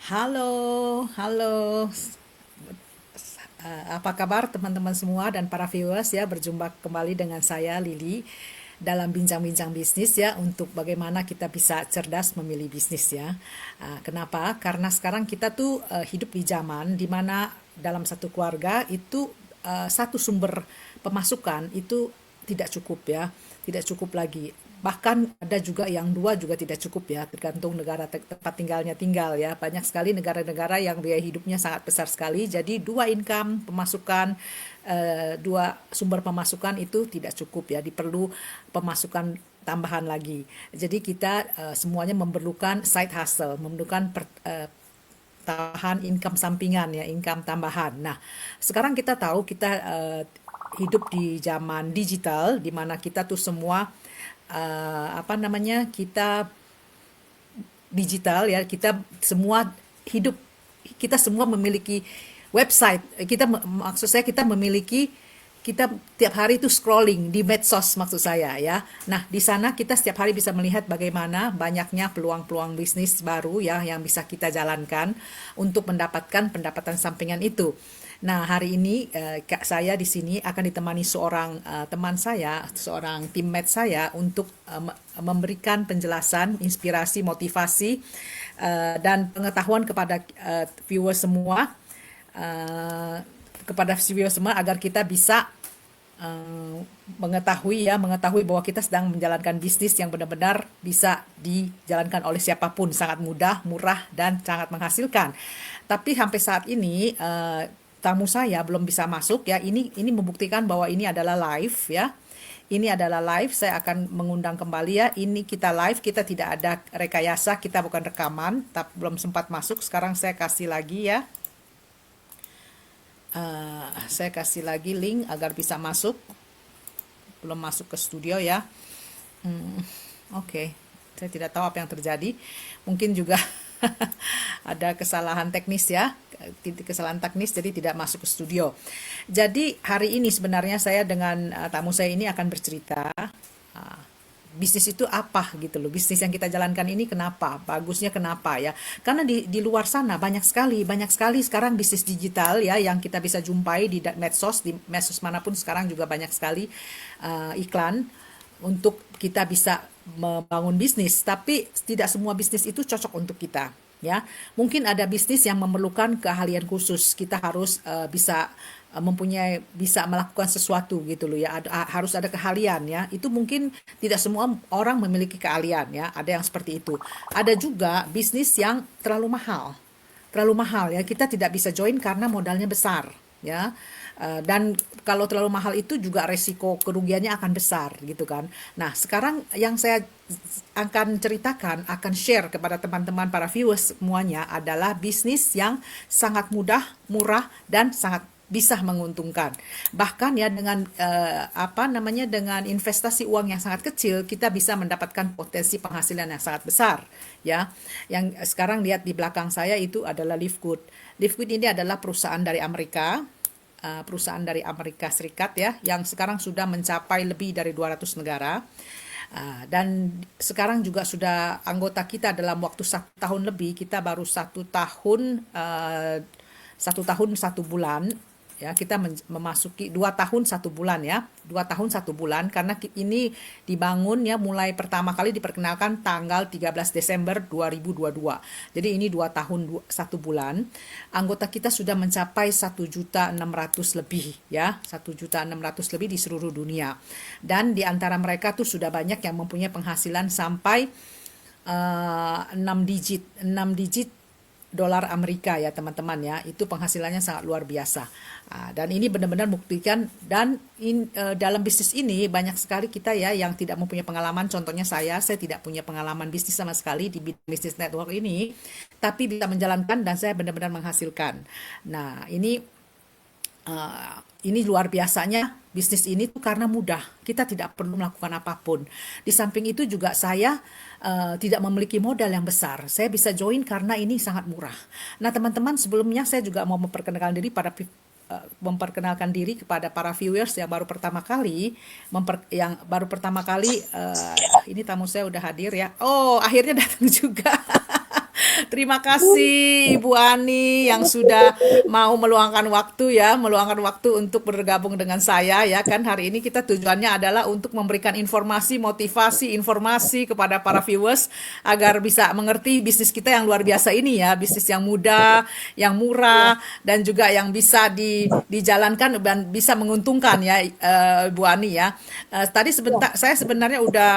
Halo, halo. Apa kabar teman-teman semua dan para viewers ya? Berjumpa kembali dengan saya Lili dalam bincang-bincang bisnis ya untuk bagaimana kita bisa cerdas memilih bisnis ya. Kenapa? Karena sekarang kita tuh hidup di zaman di mana dalam satu keluarga itu satu sumber pemasukan itu tidak cukup ya, tidak cukup lagi. Bahkan ada juga yang dua juga tidak cukup ya, tergantung negara tempat tinggalnya tinggal ya. Banyak sekali negara-negara yang biaya hidupnya sangat besar sekali. Jadi dua income pemasukan, dua sumber pemasukan itu tidak cukup ya. Diperlu pemasukan tambahan lagi. Jadi kita semuanya memerlukan side hustle, memerlukan tambahan income sampingan ya, income tambahan. Nah, sekarang kita tahu kita hidup di zaman digital di mana kita tuh semua apa namanya kita digital ya, kita semua hidup, kita semua memiliki website, maksud saya kita memiliki, kita tiap hari itu scrolling di medsos maksud saya ya. Nah, di sana kita setiap hari bisa melihat bagaimana banyaknya peluang-peluang bisnis baru ya yang bisa kita jalankan untuk mendapatkan pendapatan sampingan itu. Nah, hari ini saya di sini akan ditemani seorang teman saya, seorang teammate saya untuk memberikan penjelasan, inspirasi, motivasi dan pengetahuan kepada viewers semua, uh, agar kita bisa mengetahui bahwa kita sedang menjalankan bisnis yang benar-benar bisa dijalankan oleh siapapun, sangat mudah, murah dan sangat menghasilkan. Tapi sampai saat ini tamu saya belum bisa masuk ya. Ini membuktikan bahwa ini adalah live ya. Ini adalah live, saya akan mengundang kembali ya. Ini kita live, kita tidak ada rekayasa, kita bukan rekaman, tapi belum sempat masuk. Sekarang saya kasih lagi ya. Saya kasih lagi link agar bisa masuk. Belum masuk ke studio ya. Oke, saya tidak tahu apa yang terjadi. Mungkin juga ada kesalahan teknis ya, kesalahan teknis jadi tidak masuk ke studio. Jadi hari ini sebenarnya saya dengan tamu saya ini akan bercerita bisnis itu apa gitu loh. Bisnis yang kita jalankan ini kenapa? Bagusnya kenapa ya? Karena di luar sana banyak sekali sekarang bisnis digital ya yang kita bisa jumpai di medsos manapun sekarang juga banyak sekali iklan untuk kita bisa membangun bisnis, tapi tidak semua bisnis itu cocok untuk kita ya. Mungkin ada bisnis yang memerlukan keahlian khusus, kita harus bisa melakukan sesuatu gitu loh ya. Harus ada keahlian ya, itu mungkin tidak semua orang memiliki keahlian ya, ada yang seperti itu. Ada juga bisnis yang terlalu mahal ya, kita tidak bisa join karena modalnya besar ya. Dan kalau terlalu mahal itu juga resiko kerugiannya akan besar gitu kan. Nah, sekarang yang saya akan ceritakan, akan share kepada teman-teman para viewers semuanya adalah bisnis yang sangat mudah, murah dan sangat bisa menguntungkan. Bahkan ya dengan dengan investasi uang yang sangat kecil kita bisa mendapatkan potensi penghasilan yang sangat besar ya. Yang sekarang lihat di belakang saya itu adalah Livegood. Livegood ini adalah perusahaan dari Amerika Serikat ya, yang sekarang sudah mencapai lebih dari 200 negara. Dan sekarang juga sudah anggota kita dalam waktu 1 tahun lebih, kita baru 1 tahun, 1 tahun 1 bulan ya, kita memasuki 2 tahun 1 bulan ya, 2 tahun 1 bulan, karena ini dibangun ya, mulai pertama kali diperkenalkan tanggal 13 Desember 2022. Jadi ini 2 tahun 1 bulan, anggota kita sudah mencapai 1.600.000 lebih ya, 1.600.000 lebih di seluruh dunia. Dan di antara mereka tuh sudah banyak yang mempunyai penghasilan sampai 6 digit dolar Amerika ya teman-teman ya, itu penghasilannya sangat luar biasa. Dan ini benar-benar buktikan, dan dalam bisnis ini banyak sekali kita ya yang tidak mempunyai pengalaman. Contohnya saya tidak punya pengalaman bisnis sama sekali di bidang bisnis network ini, tapi bisa menjalankan dan saya benar-benar menghasilkan. Nah, ini luar biasanya bisnis ini tuh karena mudah. Kita tidak perlu melakukan apapun. Di samping itu juga saya tidak memiliki modal yang besar. Saya bisa join karena ini sangat murah. Nah, teman-teman, sebelumnya saya juga mau memperkenalkan diri kepada para viewers yang baru pertama kali ini tamu saya udah hadir ya. Oh, akhirnya datang juga. Terima kasih Ibu Ani yang sudah mau meluangkan waktu ya, meluangkan waktu untuk bergabung dengan saya ya kan. Hari ini kita tujuannya adalah untuk memberikan informasi, motivasi, informasi kepada para viewers agar bisa mengerti bisnis kita yang luar biasa ini ya, bisnis yang mudah, yang murah dan juga yang bisa dijalankan dan bisa menguntungkan ya Bu Ani ya. Tadi sebentar saya sebenarnya udah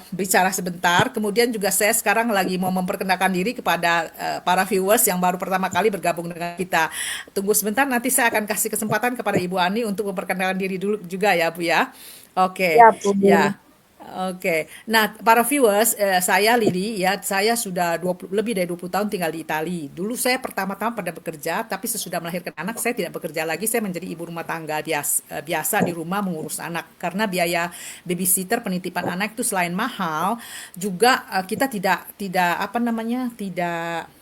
bicara sebentar, kemudian juga saya sekarang lagi mau memperkenalkan diri kepada para viewers yang baru pertama kali bergabung dengan kita. Tunggu sebentar, nanti saya akan kasih kesempatan kepada Ibu Ani untuk memperkenalkan diri dulu juga ya, Bu ya. Oke, Ya, Bu. ya. Oke. Nah, para viewers, saya Lili ya, saya sudah lebih dari 20 tahun tinggal di Italia. Dulu saya pertama-tama pada bekerja, tapi sesudah melahirkan anak saya tidak bekerja lagi, saya menjadi ibu rumah tangga biasa di rumah mengurus anak. Karena biaya babysitter penitipan anak itu selain mahal, juga kita tidak apa namanya, tidak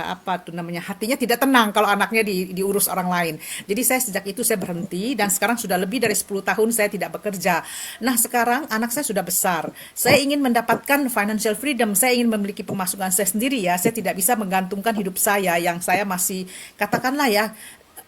apa tuh namanya, hatinya tidak tenang kalau anaknya diurus orang lain. Jadi sejak itu saya berhenti dan sekarang sudah lebih dari 10 tahun saya tidak bekerja. Nah, sekarang anak saya sudah besar. Saya ingin mendapatkan financial freedom, saya ingin memiliki pemasukan saya sendiri ya. Saya tidak bisa menggantungkan hidup saya yang saya masih katakanlah ya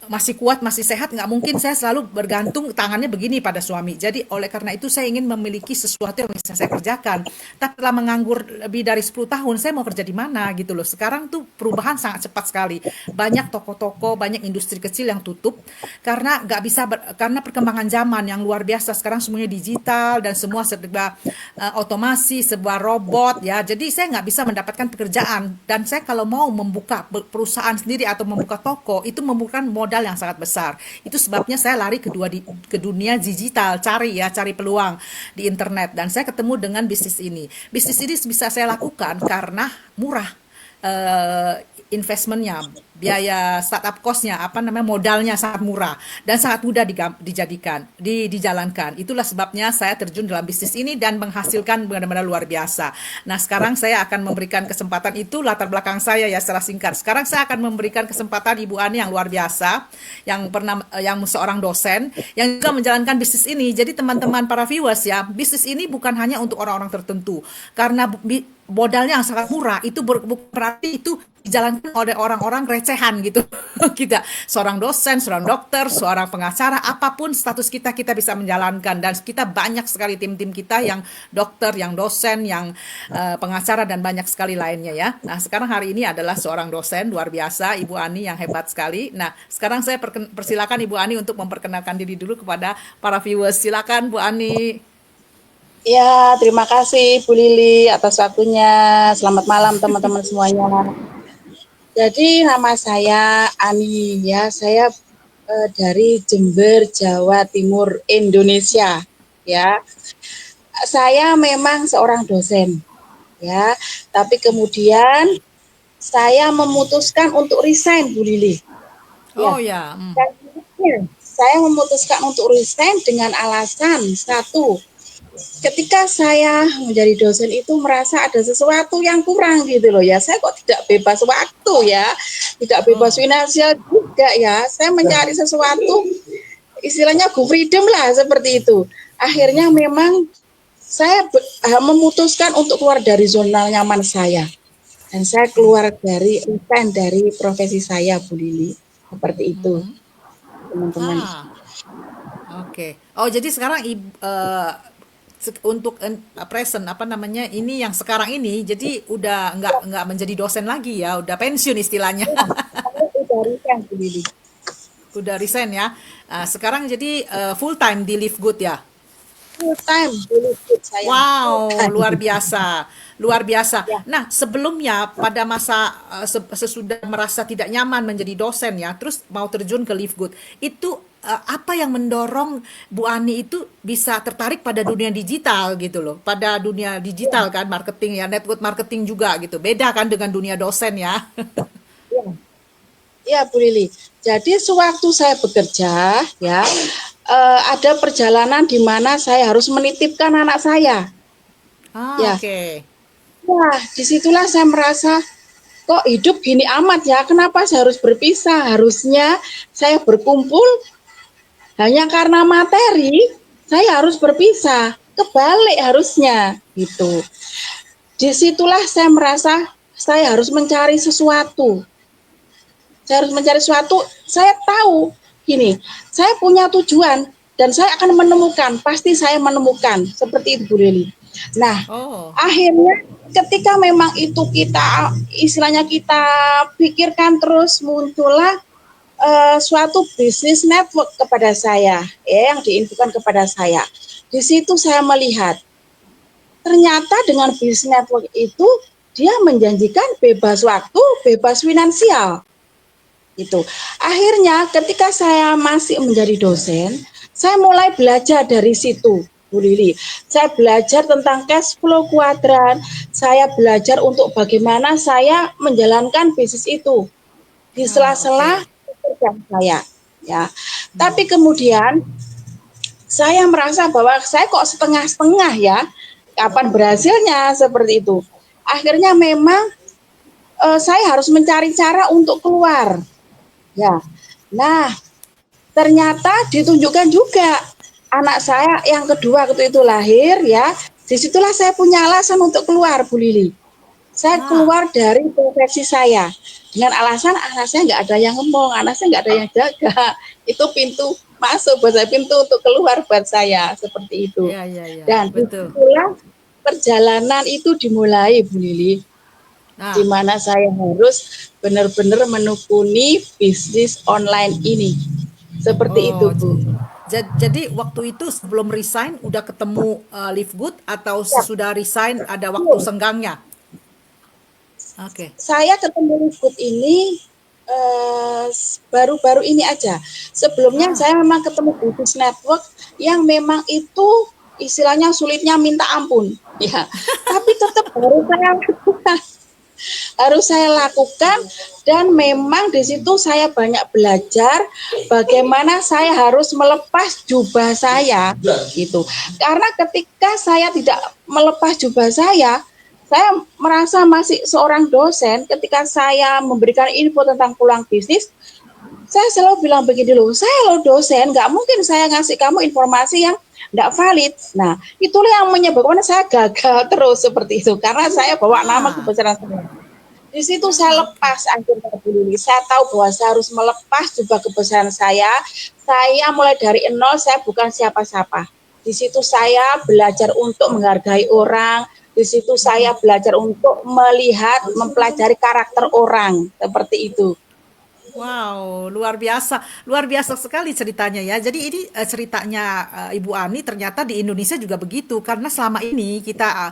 masih kuat, masih sehat, nggak mungkin saya selalu bergantung tangannya begini pada suami. Jadi oleh karena itu saya ingin memiliki sesuatu yang bisa saya kerjakan. Tapi setelah menganggur lebih dari 10 tahun, saya mau kerja di mana gitu loh. Sekarang tuh perubahan sangat cepat sekali. Banyak toko-toko, banyak industri kecil yang tutup karena nggak bisa karena perkembangan zaman yang luar biasa. Sekarang semuanya digital dan semua serba otomasi, sebuah robot ya. Jadi saya nggak bisa mendapatkan pekerjaan dan saya kalau mau membuka perusahaan sendiri atau membuka toko itu membutuhkan modal yang sangat besar. Itu sebabnya saya lari ke dunia digital, cari peluang di internet dan saya ketemu dengan bisnis ini. Bisnis ini bisa saya lakukan karena murah investmentnya, biaya startup cost-nya, apa namanya, modalnya sangat murah dan sangat mudah dijalankan. Itulah sebabnya saya terjun dalam bisnis ini dan menghasilkan benar-benar luar biasa. Nah, sekarang saya akan memberikan kesempatan itu latar belakang saya ya secara singkat. Sekarang saya akan memberikan kesempatan Ibu Ani yang luar biasa, yang seorang dosen, yang juga menjalankan bisnis ini. Jadi teman-teman para viewers ya, bisnis ini bukan hanya untuk orang-orang tertentu, karena modalnya yang sangat murah itu berarti itu dijalankan oleh orang-orang recehan gitu. Kita seorang dosen, seorang dokter, seorang pengacara, apapun status kita bisa menjalankan dan kita banyak sekali tim-tim kita yang dokter, yang dosen, yang pengacara dan banyak sekali lainnya ya. Nah, sekarang hari ini adalah seorang dosen luar biasa, Ibu Ani yang hebat sekali. Nah, sekarang saya persilakan Ibu Ani untuk memperkenalkan diri dulu kepada para viewers. Silakan Bu Ani. Ya, terima kasih Bu Lili atas waktunya. Selamat malam teman-teman semuanya. Jadi nama saya Ani ya, saya dari Jember, Jawa Timur, Indonesia ya. Saya memang seorang dosen ya, tapi kemudian saya memutuskan untuk resign Bu Lili. Oh ya. Saya memutuskan untuk resign dengan alasan satu, ketika saya menjadi dosen itu merasa ada sesuatu yang kurang gitu loh ya. Saya kok tidak bebas waktu ya, tidak bebas finansial juga ya. Saya mencari sesuatu, istilahnya go freedom lah seperti itu. Akhirnya memang saya memutuskan untuk keluar dari zona nyaman saya. Dan saya keluar dari profesi saya, Bu Lili. Seperti itu, teman-teman. Oke. Oh, jadi sekarang untuk present apa namanya ini yang sekarang ini jadi udah nggak menjadi dosen lagi ya, udah pensiun istilahnya. Ya, saya udah resign, Bu Lili. Udah resign ya. Sekarang jadi full time di Live Good ya. Full time, Bu Lili, saya full Wow, time. luar biasa. Luar biasa. Ya. Nah, sebelumnya pada masa sesudah merasa tidak nyaman menjadi dosen ya, terus mau terjun ke Live Good. Itu apa yang mendorong Bu Ani itu bisa tertarik pada dunia digital gitu loh. Pada dunia digital kan, marketing ya, network marketing juga gitu. Beda kan dengan dunia dosen ya. Ya, ya Bu Lili. Jadi sewaktu saya bekerja, ya ada perjalanan di mana saya harus menitipkan anak saya. Ya, Oke. wah, disitulah saya merasa kok hidup gini amat ya. Kenapa saya harus berpisah? Harusnya saya berkumpul hanya karena materi. Saya harus berpisah. Kebalik harusnya, gitu. Disitulah saya merasa saya harus mencari sesuatu. Saya harus mencari sesuatu, saya tahu gini, saya punya tujuan dan saya akan menemukan, pasti saya menemukan, seperti itu Bu Lili. Nah, Oh, akhirnya ketika memang itu kita istilahnya kita pikirkan terus muncullah suatu bisnis network kepada saya, ya, yang diinfokan kepada saya. Di situ saya melihat ternyata dengan bisnis network itu dia menjanjikan bebas waktu, bebas finansial itu. Akhirnya ketika saya masih menjadi dosen, saya mulai belajar dari situ, Bu Lili. Saya belajar tentang cash flow kuadran, saya belajar untuk bagaimana saya menjalankan bisnis itu di ah, sela-sela oke. pekerjaan saya. Ya, tapi kemudian saya merasa bahwa saya kok setengah-setengah ya, kapan berhasilnya seperti itu. Akhirnya memang saya harus mencari cara untuk keluar. Ya, nah ternyata ditunjukkan juga anak saya yang kedua waktu itu lahir ya. Disitulah saya punya alasan untuk keluar, Bu Lili. Saya Ah, keluar dari profesi saya dengan alasan anak saya nggak ada yang ngomong, anak saya nggak ada yang jaga. Itu pintu masuk buat saya, pintu untuk keluar buat saya seperti itu. ya, ya, ya, Dan betul. disitulah perjalanan itu dimulai, Bu Lili, di Nah, mana saya harus benar-benar menekuni bisnis online ini. Seperti itu, oh, Bu. jadi waktu itu sebelum resign udah ketemu Live Good atau Ya, sesudah resign ada waktu betul. senggangnya? Oke. Saya ketemu Liput ini baru-baru ini aja. Sebelumnya Ah, saya memang ketemu bisnis network yang memang itu istilahnya sulitnya minta ampun, ya. Tapi tetap harus saya lakukan dan memang di situ saya banyak belajar bagaimana saya harus melepas jubah saya gitu. Karena ketika saya tidak melepas jubah saya merasa masih seorang dosen ketika saya memberikan info tentang peluang bisnis, saya selalu bilang begini loh, saya loh dosen, nggak mungkin saya ngasih kamu informasi yang nggak valid. Nah, itulah yang menyebabkan saya gagal terus seperti itu, karena saya bawa nama ah, kebesaran saya. Di situ saya ah, oke. lepas akhirnya dulu. Saya tahu bahwa saya harus melepas jubah kebesaran saya. Saya mulai dari nol, saya bukan siapa-siapa. Di situ saya belajar untuk menghargai orang. Di situ saya belajar untuk melihat, mempelajari karakter orang. Seperti itu. Wow, luar biasa sekali ceritanya ya. Jadi ini ceritanya Ibu Ani ternyata di Indonesia juga begitu karena selama ini kita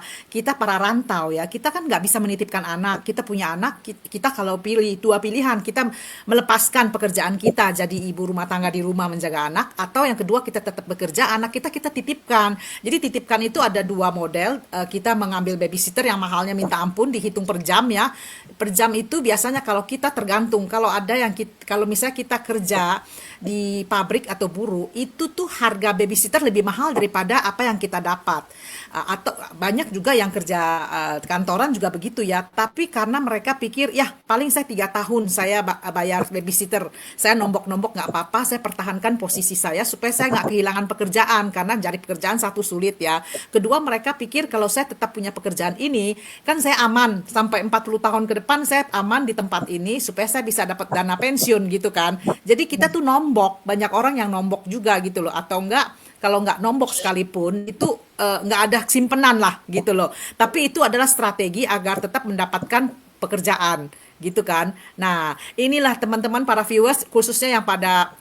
para rantau ya, kita kan nggak bisa menitipkan anak. Kita punya anak, kita kalau pilih dua pilihan, kita melepaskan pekerjaan kita jadi ibu rumah tangga di rumah menjaga anak, atau yang kedua kita tetap bekerja, anak kita titipkan. Jadi titipkan itu ada dua model, kita mengambil babysitter yang mahalnya minta ampun, dihitung per jam ya. Per jam itu biasanya kalau kita tergantung, kalau ada yang kalau misalnya kita kerja di pabrik atau buruh itu tuh harga babysitter lebih mahal daripada apa yang kita dapat. Atau banyak juga yang kerja kantoran juga begitu ya, tapi karena mereka pikir ya paling saya 3 tahun saya bayar babysitter, saya nombok-nombok nggak apa-apa, saya pertahankan posisi saya supaya saya nggak kehilangan pekerjaan, karena cari pekerjaan satu sulit ya, kedua mereka pikir kalau saya tetap punya pekerjaan ini kan saya aman sampai 40 tahun ke depan, saya aman di tempat ini supaya saya bisa dapat dana pensiun gitu kan. Jadi kita tuh nombok, banyak orang yang nombok juga gitu loh, atau enggak kalau nggak nombok sekalipun itu nggak ada simpenan lah gitu loh. Tapi itu adalah strategi agar tetap mendapatkan pekerjaan gitu kan. Nah, inilah teman-teman para viewers khususnya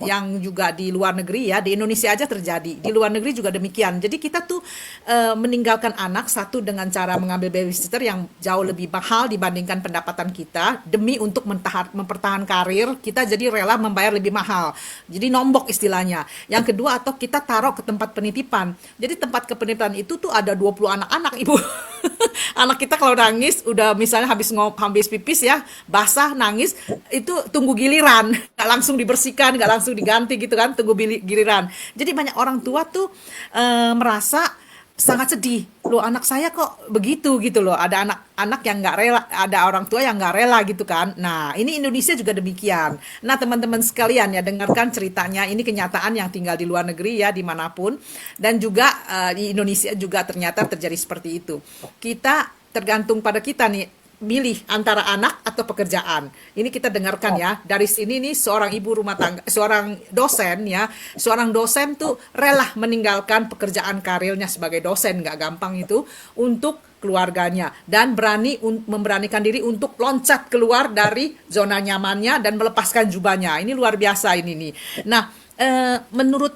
yang juga di luar negeri ya, di Indonesia aja terjadi, di luar negeri juga demikian. Jadi kita tuh meninggalkan anak satu dengan cara mengambil babysitter yang jauh lebih mahal dibandingkan pendapatan kita demi untuk mempertahankan karir, kita jadi rela membayar lebih mahal. Jadi nombok istilahnya. Yang kedua atau kita taruh ke tempat penitipan. Jadi tempat penitipan itu tuh ada 20 anak-anak, Ibu. Anak kita kalau nangis udah misalnya habis pipis ya, basah nangis, itu tunggu giliran, nggak langsung dibersihkan, nggak langsung diganti gitu kan, tunggu giliran. Jadi banyak orang tua tuh merasa sangat sedih, loh anak saya kok begitu gitu loh, ada anak-anak yang nggak rela, ada orang tua yang nggak rela gitu kan. Nah ini Indonesia juga demikian. Nah teman-teman sekalian ya, dengarkan ceritanya, ini kenyataan yang tinggal di luar negeri ya, dimanapun, dan juga di Indonesia juga ternyata terjadi seperti itu. Kita tergantung pada kita nih, milih antara anak atau pekerjaan. Ini kita dengarkan ya. Dari sini nih seorang ibu rumah tangga, seorang dosen ya, seorang dosen tuh rela meninggalkan pekerjaan karirnya sebagai dosen, nggak gampang itu, untuk keluarganya dan memberanikan diri untuk loncat keluar dari zona nyamannya dan melepaskan jubahnya. Ini luar biasa ini nih. Nah, menurut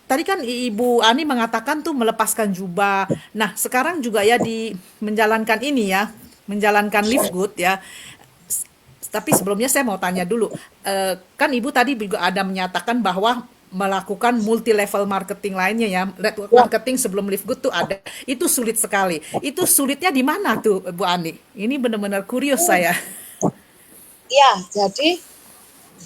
tadi kan Ibu Ani mengatakan tuh melepaskan jubah. Nah, sekarang juga ya di menjalankan ini ya, menjalankan Live Good ya. Tapi sebelumnya saya mau tanya dulu, kan Ibu tadi juga ada menyatakan bahwa melakukan multi level marketing lainnya ya, network Ya, marketing sebelum Live Good tuh ada. Itu sulit sekali. Itu sulitnya di mana tuh, Bu Ani? Ini benar-benar kurios saya. ya, jadi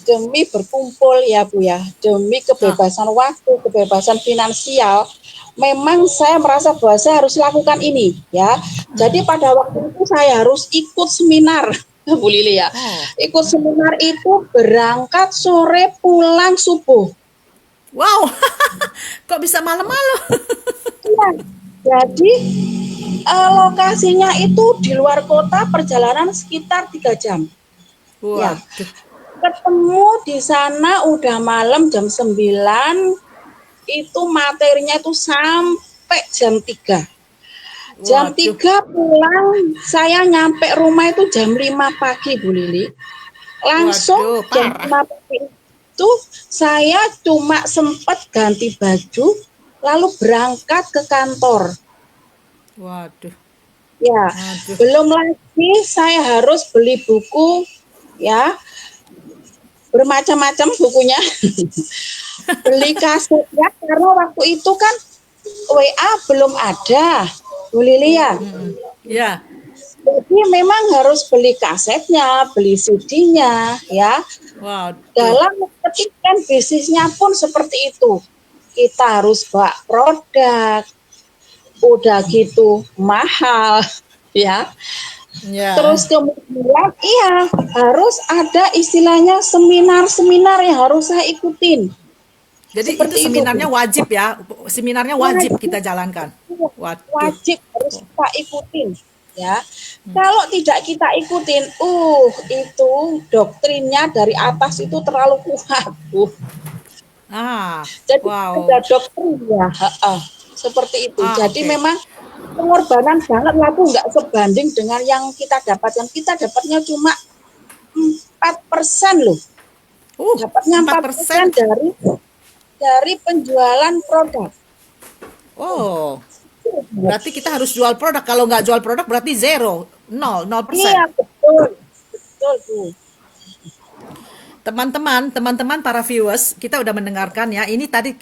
demi berkumpul ya Bu ya, demi Ah, kebebasan waktu, kebebasan finansial, memang saya merasa bahwa saya harus lakukan ini ya. Jadi pada waktu itu saya harus ikut seminar, Bu Lili ya. oh, Ikut seminar itu berangkat sore pulang subuh. wow, kok bisa malam-malam? Ya, jadi lokasinya itu di luar kota, perjalanan sekitar 3 jam. Ya, Waduh, ketemu di sana udah malam jam 9, itu materinya itu sampai jam 3. Jam waduh, 3 pulang, saya nyampe rumah itu jam 5 pagi, Bu Lili. Langsung waduh, jam parah. 5 pagi itu saya cuma sempat ganti baju, lalu berangkat ke kantor. Waduh, Ya, waduh. belum lagi saya harus beli buku, ya, bermacam-macam bukunya. Beli kasetnya karena waktu itu kan WA belum ada, Bu Lili ya. Ya, Jadi memang harus beli kasetnya, beli CD-nya, ya. waduh. Dalam ketika bisnisnya pun seperti itu. Kita harus bawa produk, udah gitu mahal, ya. Terus Ya. kemudian iya harus ada istilahnya seminar-seminar yang harus saya ikutin. Jadi itu Seperti itu, Bu. seminarnya wajib ya. Seminarnya wajib Wajib, kita jalankan. Waduh. wajib harus kita ikutin, ya. Kalau tidak kita ikutin, itu doktrinnya dari atas itu terlalu kuat, Bu. Ah, Jadi wow. ada doktrin ya, seperti itu. Ah, Jadi oke. memang pengorbanan banget lah, Bu, nggak sebanding dengan yang kita dapat. Yang kita dapatnya cuma 4% loh. Dapatnya Empat 4% persen. dari penjualan produk. Oh, berarti kita harus jual produk. Kalau nggak jual produk berarti zero. Nol Iya, persen. betul. Betul, Bu. Teman-teman para viewers, kita udah mendengarkan ya. Ini tadi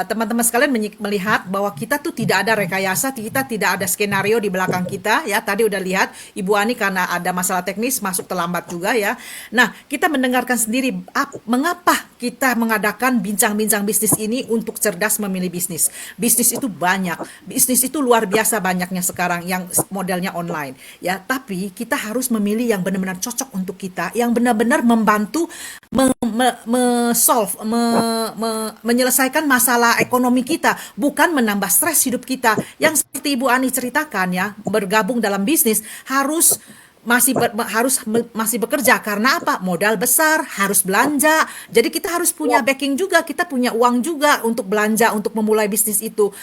teman-teman sekalian melihat bahwa kita tuh tidak ada rekayasa, kita tidak ada skenario di belakang kita ya. Tadi udah lihat Ibu Ani karena ada masalah teknis masuk terlambat juga ya. Nah, kita mendengarkan sendiri mengapa kita mengadakan bincang-bincang bisnis ini untuk cerdas memilih bisnis. Bisnis itu banyak, bisnis itu luar biasa banyaknya sekarang yang modelnya online ya. Tapi kita harus memilih yang benar-benar cocok untuk kita, yang benar-benar membantu menyelesaikan masalah ekonomi kita, bukan menambah stres hidup kita. Yang seperti Ibu Ani ceritakan ya, bergabung dalam bisnis harus masih bekerja karena apa? Modal besar, harus belanja. Jadi kita harus Ya, punya backing juga, kita punya uang juga untuk belanja untuk memulai bisnis itu.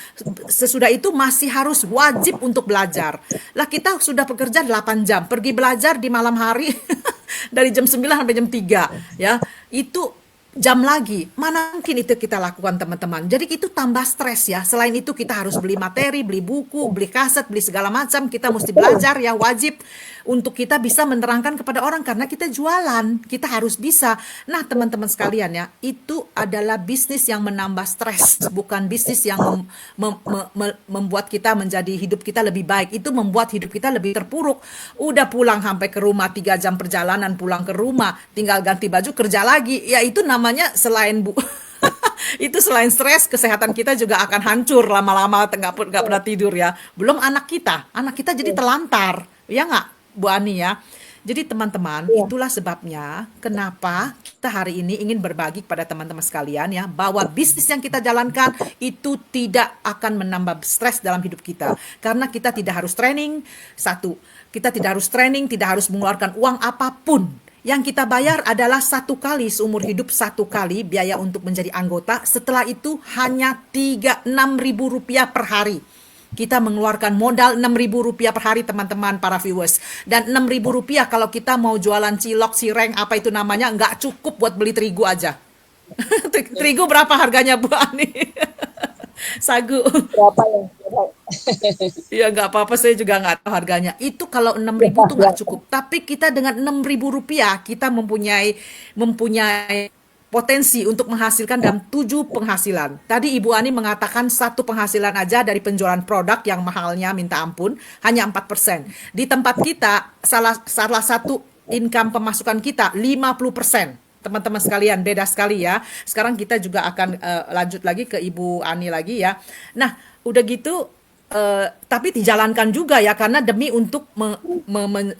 Sesudah itu masih harus wajib untuk belajar. Lah kita sudah bekerja 8 jam, pergi belajar di malam hari dari jam 9 sampai jam 3 ya. Itu jam lagi. Mana mungkin itu kita lakukan teman-teman. Jadi itu tambah stres ya. Selain itu kita harus beli materi, beli buku, beli kaset, beli segala macam. Kita mesti belajar ya wajib untuk kita bisa menerangkan kepada orang karena kita jualan. Kita harus bisa. Nah teman-teman sekalian ya, itu adalah bisnis yang menambah stres. Bukan bisnis yang membuat kita menjadi hidup kita lebih baik. Itu membuat hidup kita lebih terpuruk. Udah pulang sampai ke rumah 3 jam perjalanan pulang ke rumah. Tinggal ganti baju kerja lagi. Ya itu namanya selain itu selain stres, kesehatan kita juga akan hancur lama-lama nggak pernah tidur ya. Belum anak kita jadi terlantar, ya nggak Bu Ani ya. Jadi teman-teman, Iya. itulah sebabnya kenapa kita hari ini ingin berbagi kepada teman-teman sekalian ya, bahwa bisnis yang kita jalankan itu tidak akan menambah stres dalam hidup kita. Karena kita tidak harus training, satu, kita tidak harus training, tidak harus mengeluarkan uang apapun. Yang kita bayar adalah satu kali seumur hidup, satu kali biaya untuk menjadi anggota. Setelah itu hanya 6.000 rupiah per hari. Kita mengeluarkan modal 6.000 rupiah per hari teman-teman para viewers. Dan 6.000 rupiah kalau kita mau jualan cilok, cireng, apa itu namanya, nggak cukup buat beli terigu aja. Terigu berapa harganya Bu Ani? Sagu. Berapa ya? Ya nggak apa-apa, saya juga nggak tahu harganya. Itu kalau 6.000 tuh nggak cukup. Tapi kita dengan 6.000 rupiah, kita mempunyai potensi untuk menghasilkan dalam 7 penghasilan. Tadi Ibu Ani mengatakan satu penghasilan aja dari penjualan produk yang mahalnya minta ampun, hanya 4%. Di tempat kita, salah satu income pemasukan kita 50%. Teman-teman sekalian, beda sekali ya. Sekarang kita juga akan lanjut lagi ke Ibu Ani lagi ya. Nah, udah gitu, tapi dijalankan juga ya, karena demi untuk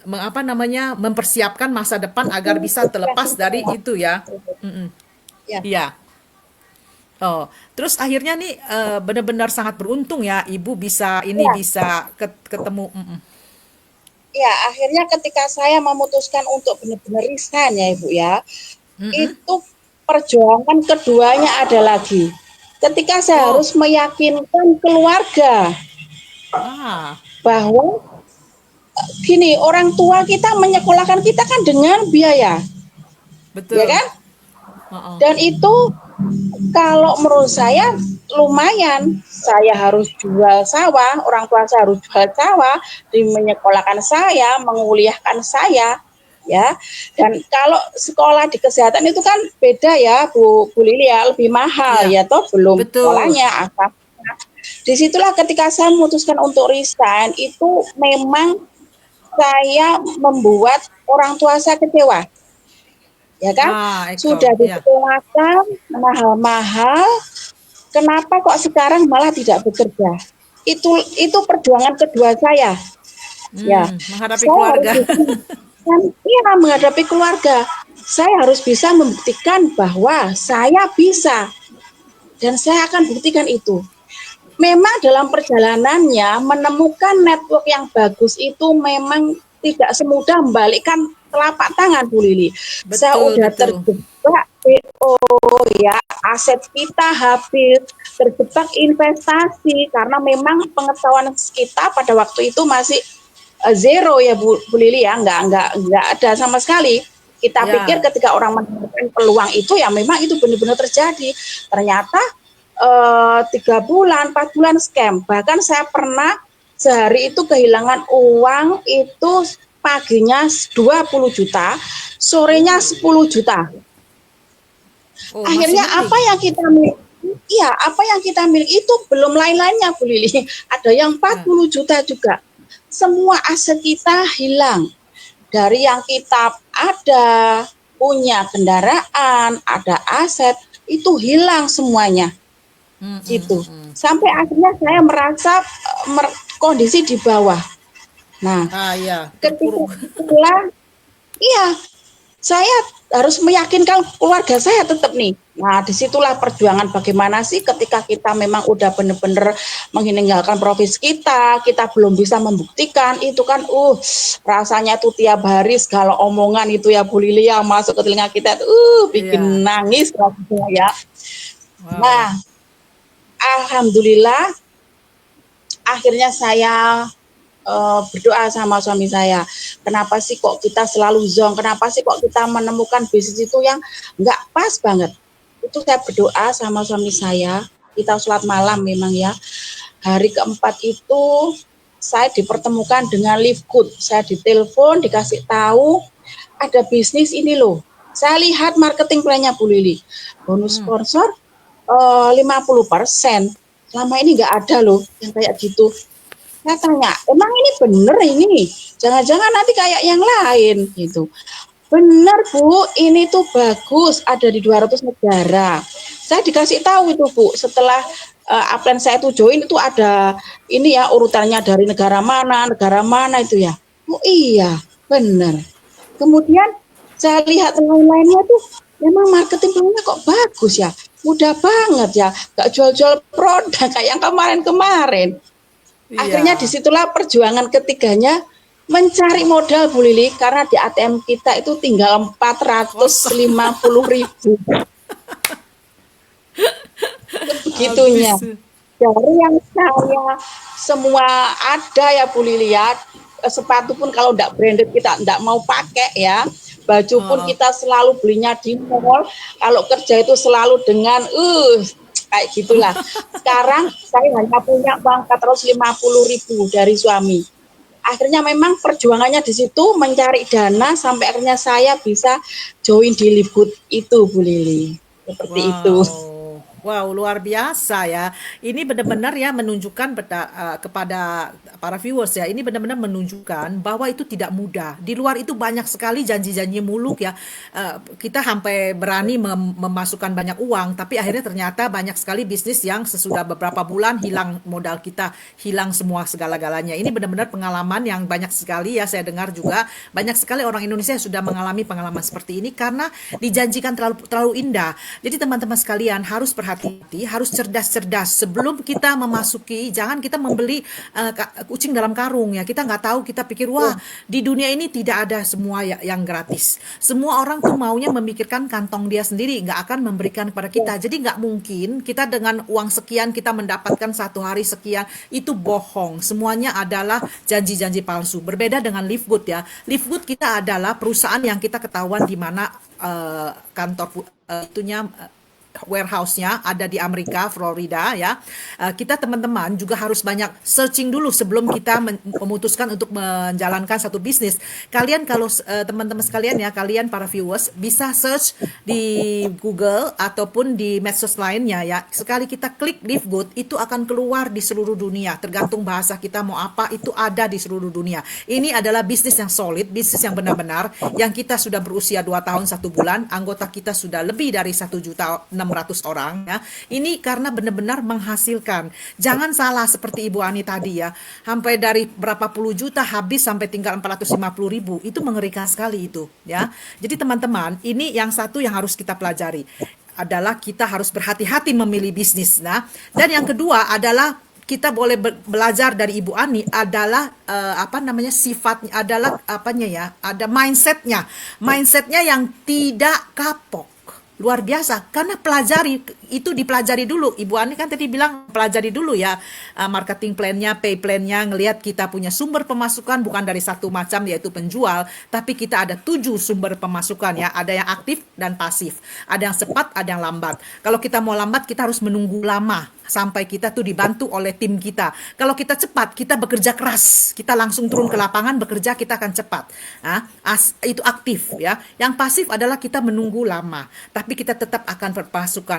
apa namanya, mempersiapkan masa depan agar bisa terlepas dari itu ya. Mm-mm. Ya. Iya. Oh, terus akhirnya nih benar-benar sangat beruntung ya, Ibu bisa ini Ya. bisa ketemu. Ya, akhirnya ketika saya memutuskan untuk benar-benar resign ya Ibu ya, Mm-mm. itu perjuangan keduanya ada lagi. Ketika saya Oh, harus meyakinkan keluarga ah, bahwa gini, orang tua kita menyekolahkan kita kan dengan biaya, ya betul. kan? Oh, Dan itu kalau menurut saya lumayan, saya harus jual sawah, orang tua saya harus jual sawah, demi menyekolahkan saya, menguliahkan saya, ya. Dan kalau sekolah di kesehatan itu kan beda ya, Bu Lili ya, lebih mahal iya, ya, toh belum betul. sekolahnya apa. Disitulah ketika saya memutuskan untuk resign, itu memang saya membuat orang tua saya kecewa, ya kan? Ah, Eko, Sudah ya. disekolahkan mahal-mahal, kenapa kok sekarang malah tidak bekerja? Itu perjuangan kedua saya. Ya, Menghadapi saya harus keluarga. bisa ya, menghadapi keluarga. Saya harus bisa membuktikan bahwa saya bisa dan saya akan buktikan itu. Memang dalam perjalanannya menemukan network yang bagus itu memang tidak semudah membalikkan telapak tangan Bu Lili. Saya Betul, udah betul. terjebak PO ya, aset kita habis, terjebak investasi karena memang pengetahuan kita pada waktu itu masih zero ya Bu Lili ya, nggak ada sama sekali. Kita pikir Ya. ketika orang menemukan peluang itu ya memang itu benar-benar terjadi. Ternyata 3 bulan, 4 bulan scam. Bahkan saya pernah sehari itu kehilangan uang itu paginya 20 juta, sorenya Oh, 10 juta. oh masih Akhirnya apa mending. yang kita miliki? Iya, apa yang kita miliki itu belum lain-lainnya Bu Lili. Ada yang Ya. 40 juta juga. Semua aset kita hilang. Dari yang kita ada, punya kendaraan, ada aset, itu hilang semuanya. Gitu. Sampai akhirnya saya merasa kondisi di bawah. Nah, Ah, ya, ketika terpuruk. itulah, iya, saya harus meyakinkan keluarga saya tetap nih. Nah, disitulah perjuangan bagaimana sih ketika kita memang udah benar-benar meninggalkan profesi kita belum bisa membuktikan, itu kan, rasanya tuh tiap hari segala omongan itu ya Bu Lili yang masuk ke telinga kita, bikin Iya. nangis rasanya ya. Wow. Nah, alhamdulillah akhirnya saya berdoa sama suami saya, kenapa sih kok kita selalu zonk, kenapa sih kok kita menemukan bisnis itu yang nggak pas banget. Itu saya berdoa sama suami saya, kita sholat malam memang ya. Hari keempat itu saya dipertemukan dengan Livegood, saya ditelepon, dikasih tahu ada bisnis ini loh. Saya lihat marketing plan-nya Bu Lili, bonus sponsor 50%. Selama ini nggak ada loh yang kayak gitu. Saya tanya, emang ini bener ini? Jangan-jangan nanti kayak yang lain gitu. Bener Bu, ini tuh bagus, ada di 200 negara. Saya dikasih tahu itu Bu, setelah upline saya tuh join itu ada ini ya urutannya dari negara mana itu ya. Oh iya, bener. kemudian saya lihat lain-lainnya tuh memang marketing plannya kok bagus ya, mudah banget ya, gak jual-jual produk kayak yang kemarin-kemarin. Akhirnya Iya. disitulah perjuangan ketiganya mencari modal Bu Lili, karena di ATM kita itu tinggal Kosong. 450.000 begitunya. Habis. Dari yang saya semua ada ya Bu Lili ya, sepatu pun kalau enggak branded kita enggak mau pakai ya, baju pun Oh, kita selalu belinya di mall, kalau kerja itu selalu dengan kayak gitulah. Sekarang saya hanya punya uang 450.000 dari suami. Akhirnya memang perjuangannya di situ mencari dana sampai akhirnya saya bisa join di Libut itu Bu Lili. Seperti itu. wow, wow, luar biasa ya. Ini benar-benar ya menunjukkan kepada para viewers ya. Ini benar-benar menunjukkan bahwa itu tidak mudah. Di luar itu banyak sekali janji-janji muluk ya. Kita sampai berani memasukkan banyak uang, tapi akhirnya ternyata banyak sekali bisnis yang sesudah beberapa bulan hilang modal kita, hilang semua segala-galanya. Ini benar-benar pengalaman yang banyak sekali ya saya dengar juga. Banyak sekali orang Indonesia yang sudah mengalami pengalaman seperti ini karena dijanjikan terlalu terlalu indah. Jadi teman-teman sekalian harus berhati-hati, harus cerdas-cerdas sebelum kita memasuki. Jangan kita membeli kucing dalam karung ya. Kita nggak tahu, kita pikir wah di dunia ini tidak ada semua yang gratis. Semua orang tuh maunya memikirkan kantong dia sendiri, nggak akan memberikan kepada kita. Jadi nggak mungkin kita dengan uang sekian kita mendapatkan satu hari sekian. Itu bohong. Semuanya adalah janji-janji palsu. Berbeda dengan Live Good ya. Live Good kita adalah perusahaan yang kita ketahuan di mana kantor itunya, warehouse-nya ada di Amerika, Florida ya. Kita teman-teman juga harus banyak searching dulu sebelum kita memutuskan untuk menjalankan satu bisnis. Kalian kalau teman-teman sekalian ya, kalian para viewers bisa search di Google ataupun di medsos lainnya ya. Sekali kita klik Live Good itu akan keluar di seluruh dunia. Tergantung bahasa kita mau apa, itu ada di seluruh dunia. Ini adalah bisnis yang solid, bisnis yang benar-benar, yang kita sudah berusia 2 tahun 1 bulan, anggota kita sudah lebih dari 1.600.000 orang ya. Ini karena benar-benar menghasilkan. Jangan salah seperti Ibu Ani tadi ya. Sampai dari berapa puluh juta habis sampai tinggal 450.000. Itu mengerikan sekali itu ya. Jadi teman-teman, ini yang satu yang harus kita pelajari adalah kita harus berhati-hati memilih bisnis. Nah, dan yang kedua adalah kita boleh belajar dari Ibu Ani adalah sifatnya adalah apanya ya, ada mindsetnya yang tidak kapok. Luar biasa, karena dipelajari dulu. Ibu Ani kan tadi bilang pelajari dulu ya, marketing plan-nya, pay plan-nya, ngelihat kita punya sumber pemasukan bukan dari satu macam yaitu penjual, tapi kita ada 7 sumber pemasukan ya, ada yang aktif dan pasif, ada yang cepat, ada yang lambat. Kalau kita mau lambat kita harus menunggu lama sampai kita tuh dibantu oleh tim kita. Kalau kita cepat, kita bekerja keras, kita langsung turun ke lapangan bekerja, kita akan cepat. Itu aktif ya. Yang pasif adalah kita menunggu lama, tapi kita tetap akan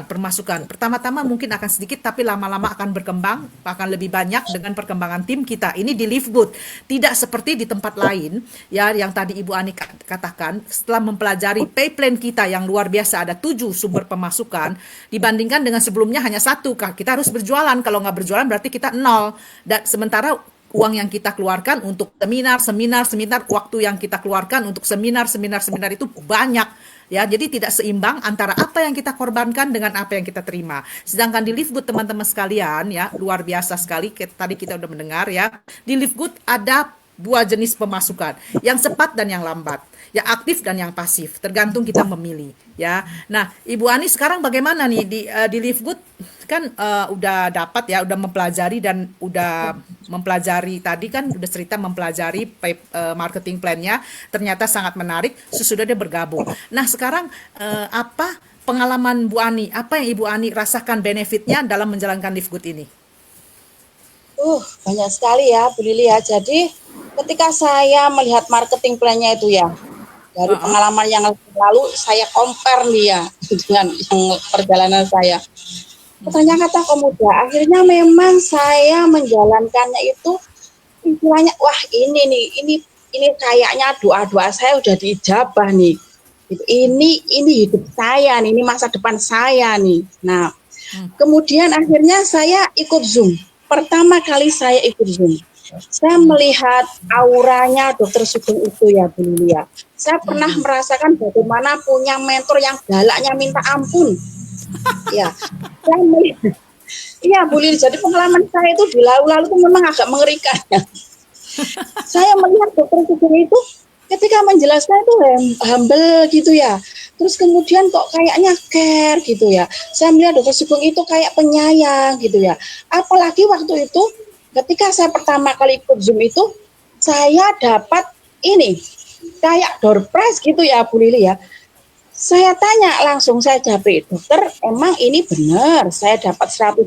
permasukan. Pertama-tama mungkin akan sedikit, tapi lama-lama akan berkembang, akan lebih banyak dengan perkembangan tim kita. Ini di Live Good. Tidak seperti di tempat lain ya, yang tadi Ibu Ani katakan, setelah mempelajari pay plan kita yang luar biasa, ada 7 sumber pemasukan, dibandingkan dengan sebelumnya hanya 1. Kita harus berjualan, kalau nggak berjualan berarti kita 0. Dan sementara uang yang kita keluarkan untuk seminar, waktu yang kita keluarkan untuk seminar itu banyak ya. Jadi tidak seimbang antara apa yang kita korbankan dengan apa yang kita terima. Sedangkan di Live Good teman-teman sekalian ya, luar biasa sekali. Tadi kita udah mendengar ya, di Live Good ada 2 jenis pemasukan, yang cepat dan yang lambat, yang aktif dan yang pasif, tergantung kita memilih ya. Nah, Ibu Ani sekarang bagaimana nih di Live Good kan udah dapat ya, udah mempelajari dan udah mempelajari tadi kan udah cerita mempelajari marketing plan-nya, ternyata sangat menarik sesudah dia bergabung. Nah, sekarang apa pengalaman Bu Ani, apa yang Ibu Ani rasakan benefitnya dalam menjalankan Live Good ini? Banyak sekali ya Bu Lili ya. Jadi ketika saya melihat marketing plan-nya itu ya, dari pengalaman yang lalu saya compare nih ya dengan yang perjalanan saya. Ternyata kemudian akhirnya memang saya menjalankannya itu istilahnya, wah ini kayaknya doa-doa saya udah diijabah nih. Ini hidup saya nih, ini masa depan saya nih. Nah, kemudian akhirnya saya ikut Zoom. Pertama kali saya ikut Zoom. Saya melihat auranya Dokter Sugeng itu ya Bu Lili ya. Saya pernah merasakan bagaimana punya mentor yang galaknya minta ampun. Ya, saya melihat, iya Bu Lili, jadi pengalaman saya itu di lalu-lalu itu memang agak mengerikan ya. Saya melihat Dokter Sugeng itu ketika menjelaskan itu humble gitu ya. Terus kemudian kok kayaknya care gitu ya. Saya melihat Dokter Sugeng itu kayak penyayang gitu ya. Apalagi waktu itu ketika saya pertama kali ikut Zoom itu, saya dapat ini kayak door prize gitu ya Bu Lili ya. Saya tanya langsung, saya japri, dokter emang ini benar saya dapat 100.000?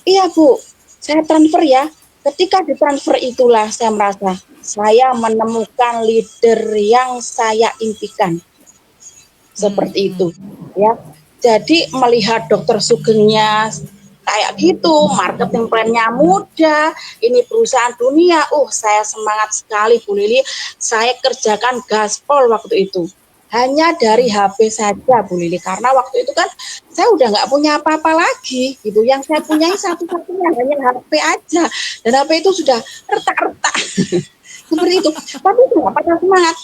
Iya Bu, saya transfer ya. Ketika ditransfer itulah saya merasa saya menemukan leader yang saya impikan. Seperti itu ya. Jadi melihat Dokter Sugengnya kayak gitu, marketing plan-nya mudah, ini perusahaan dunia, saya semangat sekali Bu Lili, saya kerjakan gaspol waktu itu. Hanya dari HP saja Bu Lili, karena waktu itu kan saya udah nggak punya apa-apa lagi gitu, yang saya punya satu-satunya hanya HP aja, dan HP itu sudah retak-retak seperti itu. Tapi itu nggak patah semangat,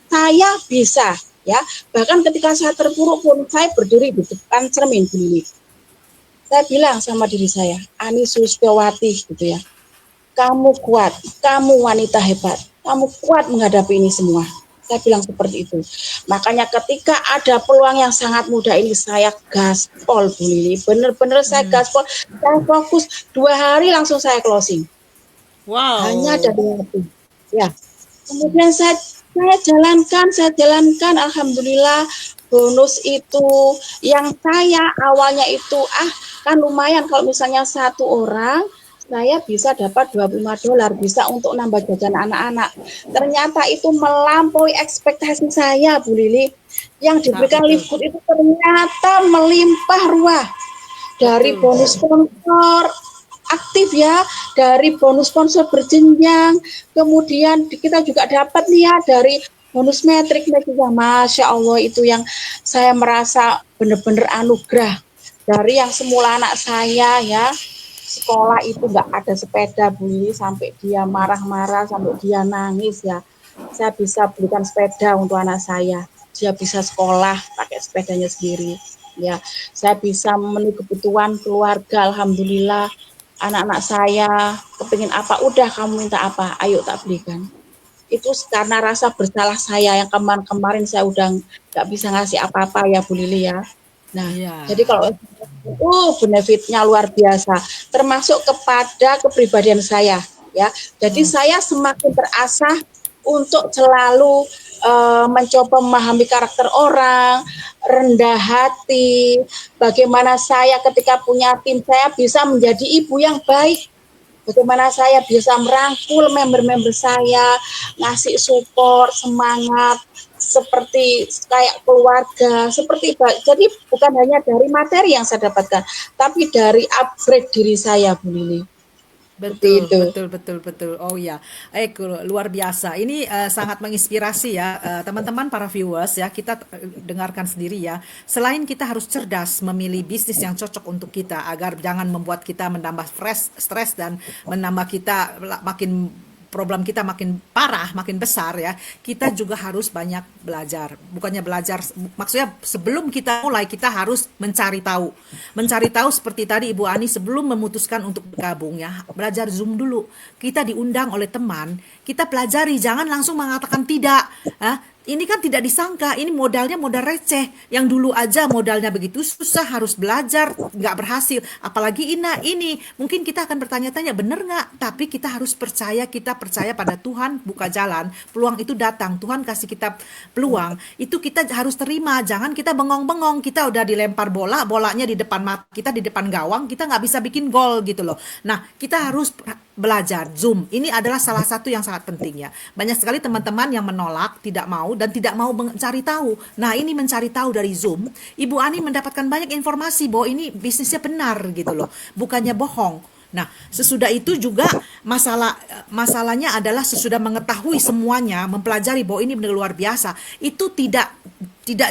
saya bisa ya. Bahkan ketika saya terpuruk pun saya berdiri di depan cermin Bu Lili. Saya bilang sama diri saya, Ani Sulistyowati gitu ya, kamu kuat, kamu wanita hebat, kamu kuat menghadapi ini semua. Saya bilang seperti itu. Makanya ketika ada peluang yang sangat mudah ini, saya gaspol Bu Lili. Benar-benar saya gaspol, saya fokus 2 hari langsung saya closing. Hanya Wow. dari hati. Ya. Kemudian saya jalankan, alhamdulillah bonus itu yang saya awalnya itu kan lumayan kalau misalnya satu orang saya bisa dapat $25 bisa untuk nambah jajan anak-anak. Ternyata itu melampaui ekspektasi saya Bu Lili. Yang diberikan Betul, Livegood itu ternyata melimpah ruah dari betul. bonus sponsor aktif ya, dari bonus sponsor berjenjang, kemudian kita juga dapat nih ya dari bonus metrik juga, Masya Allah itu yang saya merasa benar-benar anugerah dari yang semula anak saya ya sekolah itu nggak ada sepeda Bu Lili, sampai dia marah-marah, sampai dia nangis ya, saya bisa belikan sepeda untuk anak saya, dia bisa sekolah pakai sepedanya sendiri ya, saya bisa memenuhi kebutuhan keluarga, alhamdulillah. Anak-anak saya kepingin apa, udah kamu minta apa, ayo tak belikan. Itu karena rasa bersalah saya yang kemarin-kemarin saya udah nggak bisa ngasih apa-apa ya Bu Lili ya. Nah, Iya. jadi kalau benefitnya luar biasa, termasuk kepada kepribadian saya ya. Jadi saya semakin terasah untuk selalu mencoba memahami karakter orang, rendah hati, bagaimana saya ketika punya tim saya bisa menjadi ibu yang baik, bagaimana saya bisa merangkul member-member saya, ngasih support, semangat, seperti kayak keluarga, seperti jadi bukan hanya dari materi yang saya dapatkan, tapi dari upgrade diri saya, Bu Lili. Seperti Betul, itu. betul, betul, betul. Oh ya, luar biasa. Ini sangat menginspirasi ya, teman-teman para viewers ya. Kita dengarkan sendiri ya. Selain kita harus cerdas memilih bisnis yang cocok untuk kita, agar jangan membuat kita menambah stres dan menambah kita makin problem kita makin parah, makin besar ya, kita juga harus banyak belajar. Bukannya belajar, maksudnya sebelum kita mulai kita harus mencari tahu. Mencari tahu seperti tadi Ibu Ani sebelum memutuskan untuk bergabung ya, belajar Zoom dulu. Kita diundang oleh teman, kita pelajari, jangan langsung mengatakan tidak. Ini kan tidak disangka, ini modalnya modal receh. Yang dulu aja modalnya begitu susah, harus belajar, nggak berhasil. Apalagi ini. Mungkin kita akan bertanya-tanya, bener nggak? Tapi kita harus percaya, kita percaya pada Tuhan buka jalan. Peluang itu datang, Tuhan kasih kita peluang. Itu kita harus terima, jangan kita bengong-bengong. Kita udah dilempar bolanya di depan mata kita, di depan gawang, kita nggak bisa bikin gol gitu loh. Nah, kita harus belajar Zoom. Ini adalah salah satu yang sangat penting ya. Banyak sekali teman-teman yang menolak, tidak mau dan tidak mau mencari tahu. Nah, ini mencari tahu dari Zoom, Ibu Ani mendapatkan banyak informasi bahwa ini bisnisnya benar gitu loh. Bukannya bohong. Nah, sesudah itu juga masalahnya adalah sesudah mengetahui semuanya, mempelajari bahwa ini benar luar biasa, itu tidak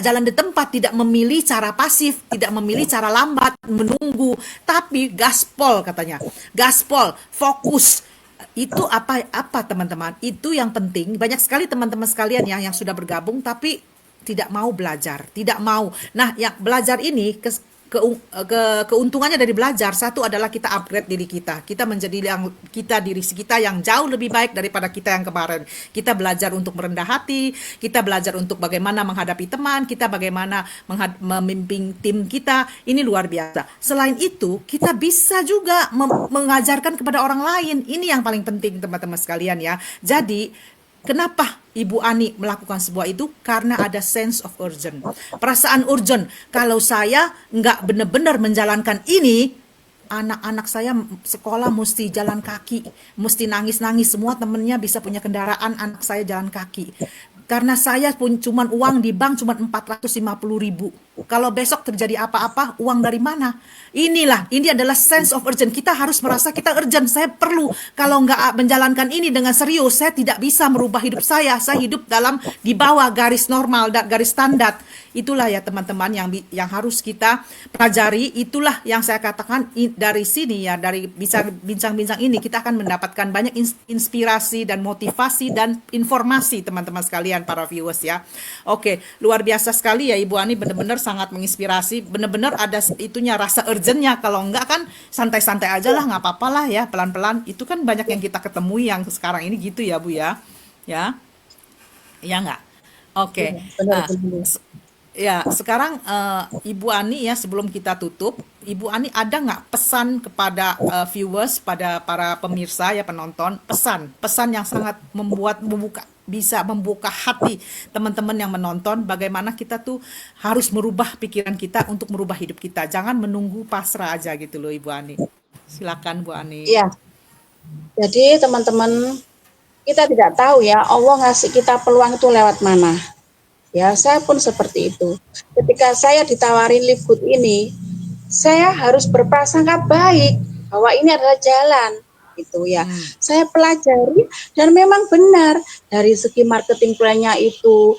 jalan di tempat, tidak memilih cara pasif, tidak memilih cara lambat, menunggu, tapi gaspol katanya. Gaspol, fokus. Itu apa teman-teman? Itu yang penting. Banyak sekali teman-teman sekalian yang sudah bergabung tapi tidak mau belajar, tidak mau. Nah, yang belajar ini keuntungannya dari belajar satu adalah kita upgrade diri kita. Kita menjadi diri kita yang jauh lebih baik daripada kita yang kemarin. Kita belajar untuk merendah hati, kita belajar untuk bagaimana menghadapi teman, kita bagaimana memimpin tim kita. Ini luar biasa. Selain itu, kita bisa juga mengajarkan kepada orang lain. Ini yang paling penting teman-teman sekalian ya. Jadi kenapa Ibu Ani melakukan sebuah itu? Karena ada sense of urgent. Perasaan urgent. Kalau saya nggak benar-benar menjalankan ini, anak-anak saya sekolah mesti jalan kaki, mesti nangis-nangis. Semua temennya bisa punya kendaraan, anak saya jalan kaki. Karena saya pun cuman uang di bank cuman 450.000. Kalau besok terjadi apa-apa, uang dari mana? Ini adalah sense of urgent. Kita harus merasa kita urgent. Saya perlu. Kalau nggak menjalankan ini dengan serius, saya tidak bisa merubah hidup saya. Saya hidup di bawah garis normal, garis standar. Itulah ya teman-teman yang harus kita pelajari. Itulah yang saya katakan dari sini ya, dari bincang-bincang ini kita akan mendapatkan banyak inspirasi dan motivasi dan informasi teman-teman sekalian para viewers ya. Oke, luar biasa sekali ya Ibu Ani, benar-benar sangat menginspirasi. Benar-benar ada itunya, rasa urgentnya. Kalau enggak kan santai-santai aja lah, nggak apa-apa lah ya, pelan-pelan. Itu kan banyak yang kita ketemui yang sekarang ini gitu ya Bu ya. Ya, ya nggak? Oke. Nah, Benar-benar. ya, sekarang Ibu Ani ya, sebelum kita tutup, Ibu Ani ada nggak pesan kepada viewers, pada para pemirsa ya, penonton, pesan yang sangat bisa membuka hati teman-teman yang menonton, bagaimana kita tuh harus merubah pikiran kita untuk merubah hidup kita. Jangan menunggu pasrah aja gitu loh Ibu Ani. Silakan Bu Ani. Iya, jadi teman-teman, kita tidak tahu ya Allah ngasih kita peluang itu lewat mana. Ya, saya pun seperti itu. Ketika saya ditawarin Live Good ini, saya harus berprasangka baik bahwa ini adalah jalan gitu ya. Saya pelajari dan memang benar dari segi marketing plan-nya itu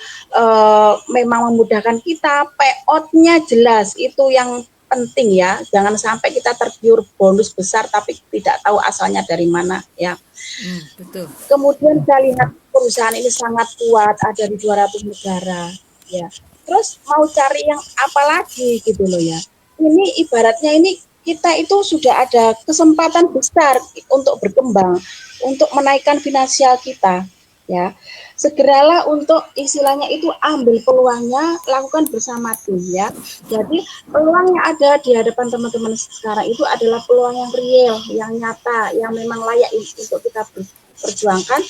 memang memudahkan kita, payout-nya jelas, itu yang penting ya. Jangan sampai kita tergiur bonus besar tapi tidak tahu asalnya dari mana ya. Betul. Kemudian saya lihat perusahaan ini sangat kuat, ada di 200 negara ya. Terus mau cari yang apa lagi gitu loh ya. Ini ibaratnya ini kita itu sudah ada kesempatan besar untuk berkembang, untuk menaikkan finansial kita ya. Segeralah untuk istilahnya itu ambil peluangnya, lakukan bersama tim ya. Jadi peluang yang ada di hadapan teman-teman sekarang itu adalah peluang yang real, yang nyata, yang memang layak untuk kita perjuangkan.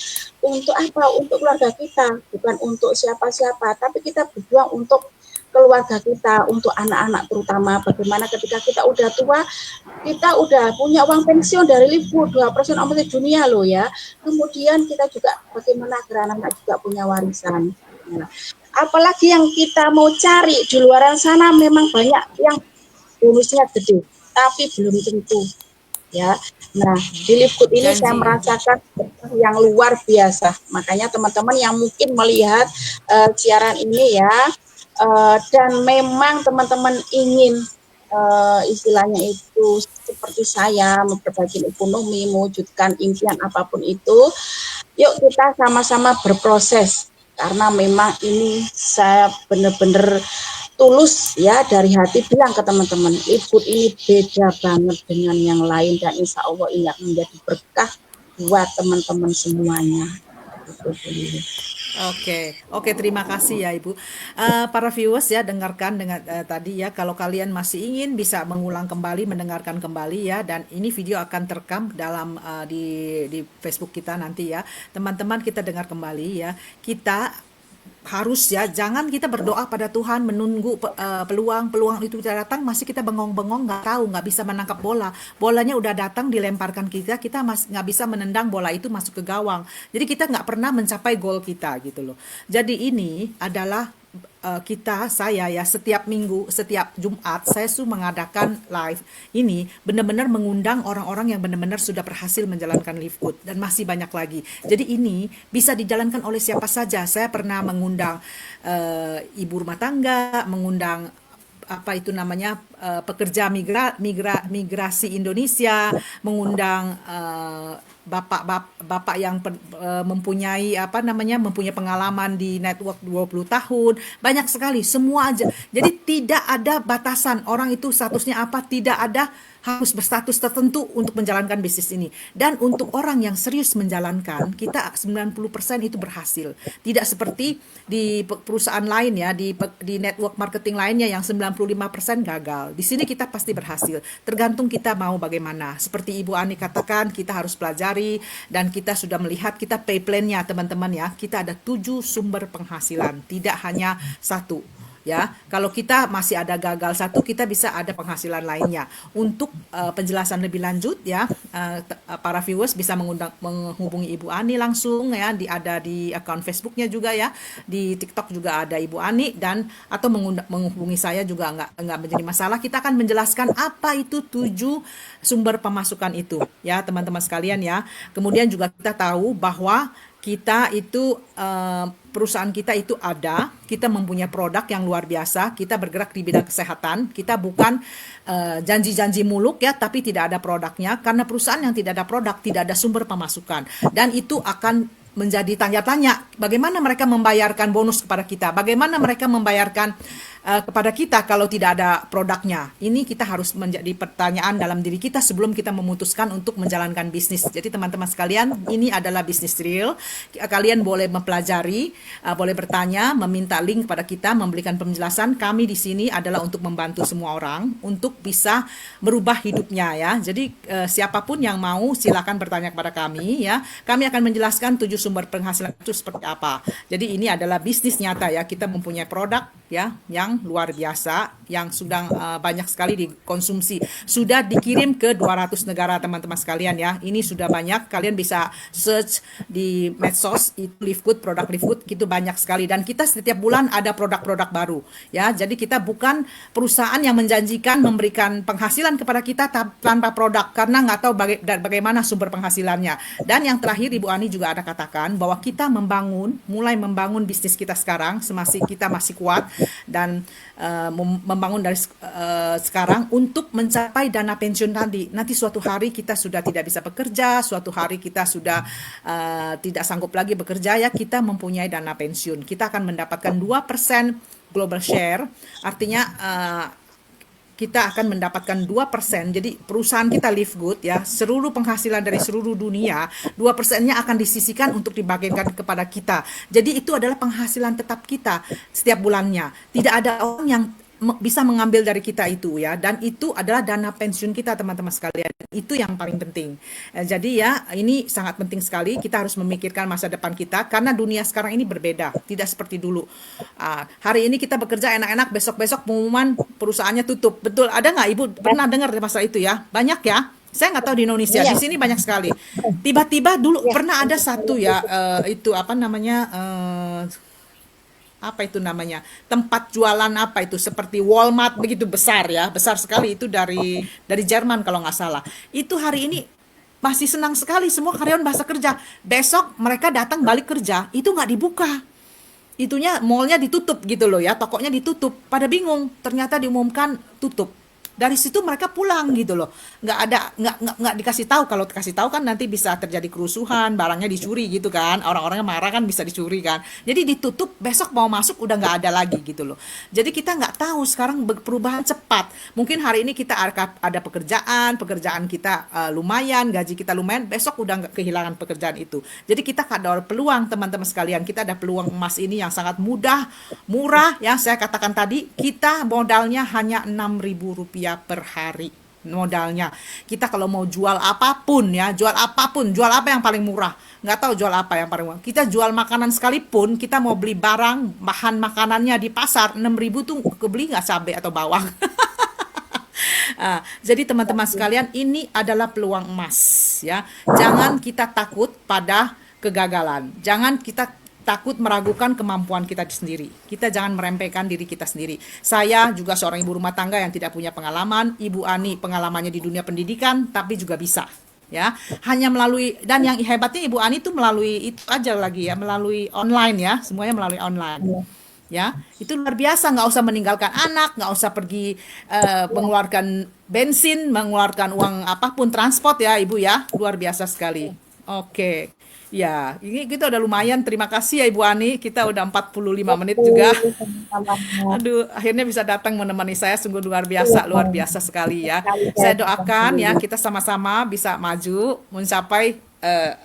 Untuk apa? Untuk keluarga kita, bukan untuk siapa-siapa, tapi kita berjuang untuk keluarga kita, untuk anak-anak terutama. Bagaimana ketika kita udah tua, kita udah punya uang pensiun dari Live Good 2% omset dunia loh ya. Kemudian kita juga bagaimana agar anak-anak juga punya warisan. Nah, apalagi yang kita mau cari di luar sana, memang banyak yang bonusnya gede, tapi belum tentu ya. Nah, di Live Good ini saya merasakan yang luar biasa. Makanya teman-teman yang mungkin melihat siaran ini ya, dan memang teman-teman ingin istilahnya itu seperti saya, memperbaiki ekonomi, mewujudkan impian apapun itu, yuk kita sama-sama berproses. Karena memang ini saya benar-benar tulus ya, dari hati bilang ke teman-teman, Live Good ini beda banget dengan yang lain, dan insya Allah ini akan menjadi berkah buat teman-teman semuanya. Oke, terima kasih ya Ibu. Para viewers ya, dengarkan dengan tadi ya, kalau kalian masih ingin bisa mengulang kembali, mendengarkan kembali ya, dan ini video akan terekam dalam di Facebook kita nanti ya. Teman-teman, kita dengar kembali ya. Kita harus ya, jangan kita berdoa pada Tuhan menunggu peluang itu datang, masih kita bengong-bengong, nggak tahu, nggak bisa menangkap bolanya udah datang, dilemparkan kita masih nggak bisa menendang bola itu masuk ke gawang. Jadi kita nggak pernah mencapai goal kita gitu loh. Jadi ini adalah saya ya, setiap minggu, setiap Jumat saya mengadakan live ini, benar-benar mengundang orang-orang yang benar-benar sudah berhasil menjalankan Live Good, dan masih banyak lagi. Jadi ini bisa dijalankan oleh siapa saja. Saya pernah mengundang ibu rumah tangga, mengundang apa itu namanya pekerja migrasi Indonesia, mengundang bapak yang mempunyai mempunyai pengalaman di network 20 tahun, banyak sekali, semua aja. Jadi tidak ada batasan orang itu statusnya apa, tidak ada harus berstatus tertentu untuk menjalankan bisnis ini. Dan untuk orang yang serius menjalankan, kita 90% itu berhasil. Tidak seperti di perusahaan lain ya, di network marketing lainnya yang 95% gagal. Di sini kita pasti berhasil. Tergantung kita mau bagaimana. Seperti Ibu Ani katakan, kita harus pelajari dan kita sudah melihat kita pay plan-nya teman-teman ya. Kita ada 7 sumber penghasilan, tidak hanya satu. Ya, kalau kita masih ada gagal satu, kita bisa ada penghasilan lainnya. Untuk penjelasan lebih lanjut ya, para viewers bisa menghubungi Ibu Ani langsung ya, ada di akun Facebooknya juga ya, di TikTok juga ada Ibu Ani, dan atau menghubungi saya juga nggak menjadi masalah. Kita akan menjelaskan apa itu 7 sumber pemasukan itu ya teman-teman sekalian ya. Kemudian juga kita tahu bahwa kita itu perusahaan kita itu kita mempunyai produk yang luar biasa, kita bergerak di bidang kesehatan, kita bukan janji-janji muluk ya, tapi tidak ada produknya, karena perusahaan yang tidak ada produk, tidak ada sumber pemasukan, dan itu akan menjadi tanya-tanya, bagaimana mereka membayarkan bonus kepada kita, bagaimana mereka membayarkan kepada kita kalau tidak ada produknya. Ini kita harus menjadi pertanyaan dalam diri kita sebelum kita memutuskan untuk menjalankan bisnis. Jadi teman-teman sekalian, ini adalah bisnis real. Kalian boleh mempelajari, boleh bertanya, meminta link kepada kita, memberikan penjelasan. Kami di sini adalah untuk membantu semua orang untuk bisa merubah hidupnya ya. Jadi siapapun yang mau silakan bertanya kepada kami ya. Kami akan menjelaskan 7 sumber penghasilan itu seperti apa. Jadi ini adalah bisnis nyata ya. Kita mempunyai produk ya yang luar biasa, yang sudah banyak sekali dikonsumsi, sudah dikirim ke 200 negara teman-teman sekalian ya. Ini sudah banyak, kalian bisa search di medsos itu Livegood, produk Livegood itu banyak sekali, dan kita setiap bulan ada produk-produk baru ya. Jadi kita bukan perusahaan yang menjanjikan memberikan penghasilan kepada kita tanpa produk, karena nggak tahu bagaimana sumber penghasilannya. Dan yang terakhir Ibu Ani juga ada katakan bahwa kita mulai membangun bisnis kita sekarang, kita masih kuat, dan membangun dari sekarang untuk mencapai dana pensiun tadi. Nanti suatu hari kita sudah tidak bisa bekerja, suatu hari kita sudah tidak sanggup lagi bekerja ya, kita mempunyai dana pensiun. Kita akan mendapatkan 2% global share, artinya kita akan mendapatkan 2%. Jadi perusahaan kita Livegood ya, seluruh penghasilan dari seluruh dunia, 2%-nya akan disisihkan untuk dibagikan kepada kita. Jadi itu adalah penghasilan tetap kita setiap bulannya. Tidak ada orang yang bisa mengambil dari kita itu ya, dan itu adalah dana pensiun kita teman-teman sekalian. Itu yang paling penting. Jadi ya, ini sangat penting sekali, kita harus memikirkan masa depan kita, karena dunia sekarang ini berbeda, tidak seperti dulu. Hari ini kita bekerja enak-enak, besok-besok pengumuman perusahaannya tutup. Betul, ada nggak Ibu pernah dengar masalah itu ya? Banyak ya. Saya nggak tahu di Indonesia, di sini banyak sekali. Tiba-tiba dulu pernah ada satu ya, itu apa namanya, tempat jualan apa itu, seperti Walmart begitu besar ya, besar sekali itu, dari Jerman kalau nggak salah. Itu hari ini masih senang sekali, semua karyawan bahasa kerja. Besok mereka datang balik kerja, itu nggak dibuka. Itunya mallnya ditutup gitu loh ya, tokonya ditutup. Pada bingung, ternyata diumumkan tutup. Dari situ mereka pulang gitu loh, nggak dikasih tahu. Kalau dikasih tahu kan nanti bisa terjadi kerusuhan, barangnya dicuri gitu kan, orang-orangnya marah kan, bisa dicuri kan. Jadi ditutup, besok mau masuk udah nggak ada lagi gitu loh. Jadi kita nggak tahu, sekarang perubahan cepat. Mungkin hari ini kita ada pekerjaan kita lumayan, gaji kita lumayan, besok udah nggak, kehilangan pekerjaan itu. Jadi kita ada peluang teman-teman sekalian, kita ada peluang emas ini yang sangat murah ya. Saya katakan tadi, kita modalnya hanya Rp6.000 per hari modalnya. Kita kalau mau jual apapun ya, jual apa yang paling murah? Nggak tahu jual apa yang paling murah. Kita jual makanan sekalipun, kita mau beli bahan makanannya di pasar, 6.000 tuh kebeli nggak cabai atau bawang. Jadi teman-teman sekalian, ini adalah peluang emas ya. Jangan kita takut pada kegagalan. Jangan kita takut meragukan kemampuan kita sendiri. Kita jangan meremehkan diri kita sendiri. Saya juga seorang ibu rumah tangga yang tidak punya pengalaman. Ibu Ani pengalamannya di dunia pendidikan, tapi juga bisa. Ya, hanya melalui, dan yang hebatnya Ibu Ani itu melalui itu aja lagi ya, melalui online ya, semuanya melalui online. Ya, itu luar biasa, nggak usah meninggalkan anak, nggak usah pergi mengeluarkan bensin, mengeluarkan uang apapun transport ya Ibu ya, luar biasa sekali. Oke. Ya, ini kita udah lumayan. Terima kasih ya Ibu Ani. Kita udah 45 menit Oke, juga. sama-sama. Aduh, akhirnya bisa datang menemani saya, sungguh Iya, luar biasa sekali ya. sekali saya Saya doakan ya dulu. kita sama-sama bisa maju mencapai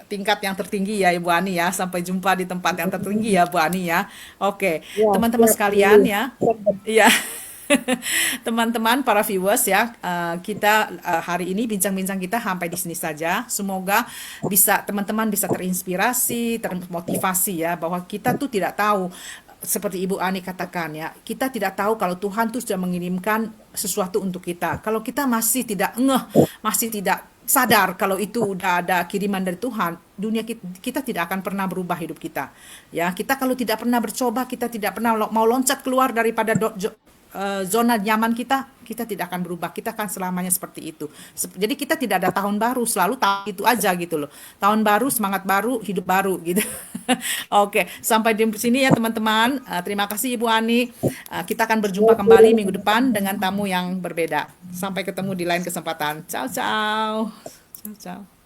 tingkat yang tertinggi ya Ibu Ani ya. Sampai jumpa di tempat yang tertinggi ya Bu Ani ya. Oke, Ya, teman-teman siap dulu. sekalian ya. Iya. Teman-teman para viewers ya, kita hari ini bincang-bincang kita sampai di sini saja. Semoga bisa teman-teman bisa terinspirasi, termotivasi ya bahwa kita tuh tidak tahu seperti Ibu Ani katakan ya, kita tidak tahu kalau Tuhan tuh sudah mengirimkan sesuatu untuk kita. Kalau kita masih tidak ngeh, masih tidak sadar kalau itu udah ada kiriman dari Tuhan, dunia kita tidak akan pernah berubah hidup kita. Ya, kita kalau tidak pernah bercoba, kita tidak pernah mau loncat keluar daripada zona nyaman kita, kita tidak akan berubah. Kita akan selamanya seperti itu. Jadi kita tidak ada tahun baru, selalu tahun itu aja gitu loh. Tahun baru, semangat baru, hidup baru gitu. Oke, sampai di sini ya teman-teman. Terima kasih Ibu Ani. Kita akan berjumpa Oke, kembali minggu depan dengan tamu yang berbeda. Sampai ketemu di lain kesempatan. Ciao, ciao. Ciao, ciao.